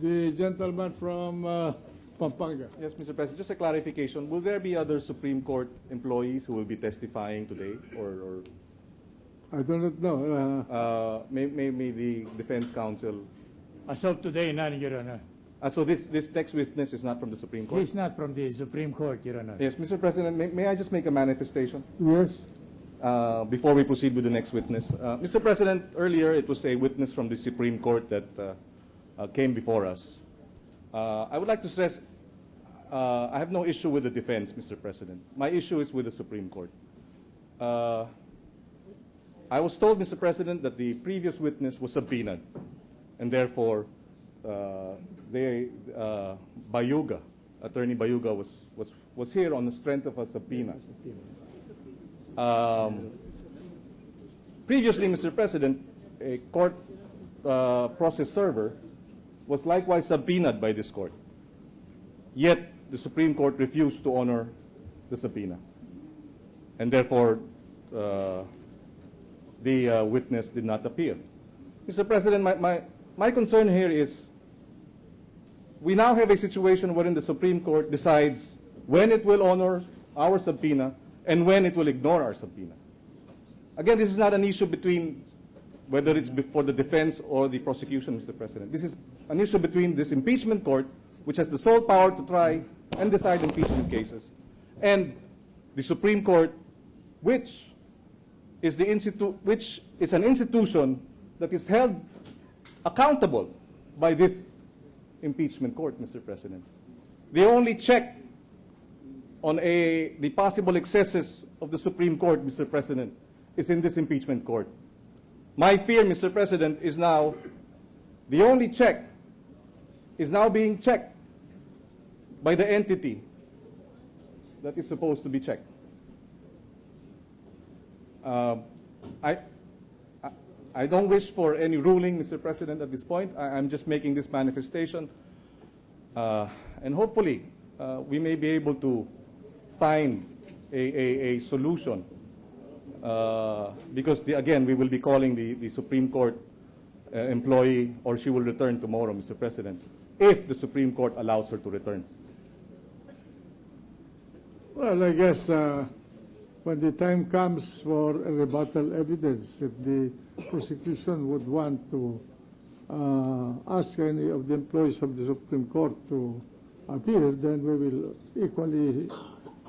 The gentleman from Pampanga. Yes, Mr. President, just a clarification. Will there be other Supreme Court employees who will be testifying today? Or I do not know. may the defense counsel? As of today, none, Your Honor. So this next witness is not from the Supreme Court? He's not from the Supreme Court, Your Honor. Yes, Mr. President, may I just make a manifestation? Yes. Before we proceed with the next witness. Mr. President, earlier it was a witness from the Supreme Court that came before us. I would like to stress, I have no issue with the defense, Mr. President. My issue is with the Supreme Court. I was told, Mr. President, that the previous witness was subpoenaed, and therefore, Bayuga, Attorney Bayuga, was here on the strength of a subpoena. Previously, Mr. President, a court process server was likewise subpoenaed by this court. Yet, the Supreme Court refused to honor the subpoena. And therefore, the witness did not appear. Mr. President, my concern here is we now have a situation wherein the Supreme Court decides when it will honor our subpoena and when it will ignore our subpoena. Again, this is not an issue between whether it's for the defense or the prosecution, Mr. President. This is an issue between this impeachment court, which has the sole power to try and decide impeachment cases, and the Supreme Court, which is an institution that is held accountable by this impeachment court, Mr. President. The only check on the possible excesses of the Supreme Court, Mr. President, is in this impeachment court. My fear, Mr. President, is now the only check is now being checked by the entity that is supposed to be checked. I don't wish for any ruling, Mr. President, at this point. I'm just making this manifestation. And hopefully, we may be able to find a solution. Because, again, we will be calling the Supreme Court employee, or she will return tomorrow, Mr. President, if the Supreme Court allows her to return. Well, I guess when the time comes for a rebuttal evidence, if the prosecution would want to ask any of the employees of the Supreme Court to appear, then we will equally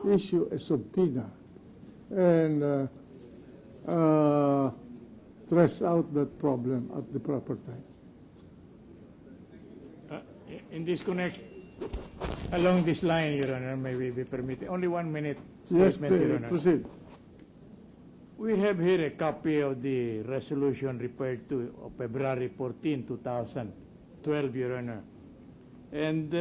issue a subpoena and trace out that problem at the proper time. In this along this line, Your Honor, may we be permitted? Only 1 minute statement, Yes, Your Honor. proceed. We have here a copy of the resolution referred to of February 14, 2012, Your Honor. And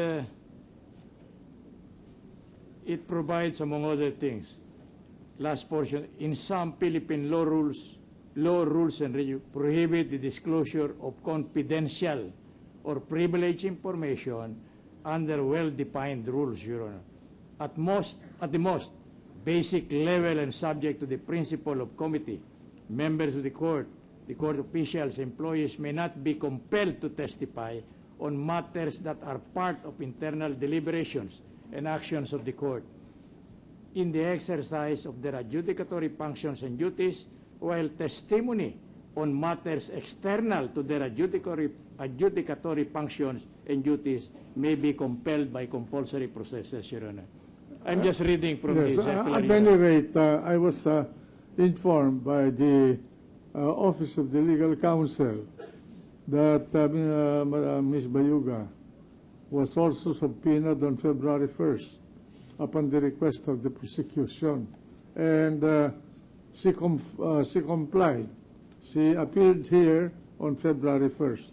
it provides, among other things, last portion, in some Philippine law rules and prohibit the disclosure of confidential or privileged information under well-defined rules, Your Honor. At the most basic level and subject to the principle of committee, members of the court officials, employees may not be compelled to testify on matters that are part of internal deliberations and actions of the court in the exercise of their adjudicatory functions and duties, while testimony on matters external to their adjudicatory functions and duties may be compelled by compulsory processes, Your Honor. I'm just reading from Yes, this. at any rate, I was informed by the Office of the Legal Counsel that Ms. Bayuga was also subpoenaed on February 1st upon the request of the prosecution. And she complied. She appeared here on February 1st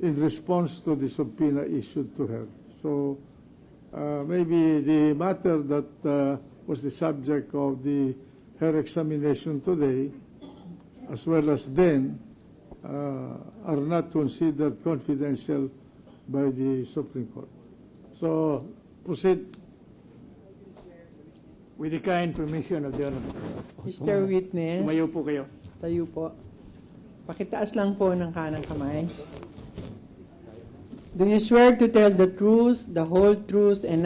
in response to the subpoena issued to her. So maybe the matter that was the subject of her examination today, as well as then, are not considered confidential by the Supreme Court. So, proceed. With the kind permission of the Honorable. Mr. Witness, Tumayo po kayo. tayo po. Pakitaas lang po ng kanang kamay. do you swear to tell the truth, the whole truth, and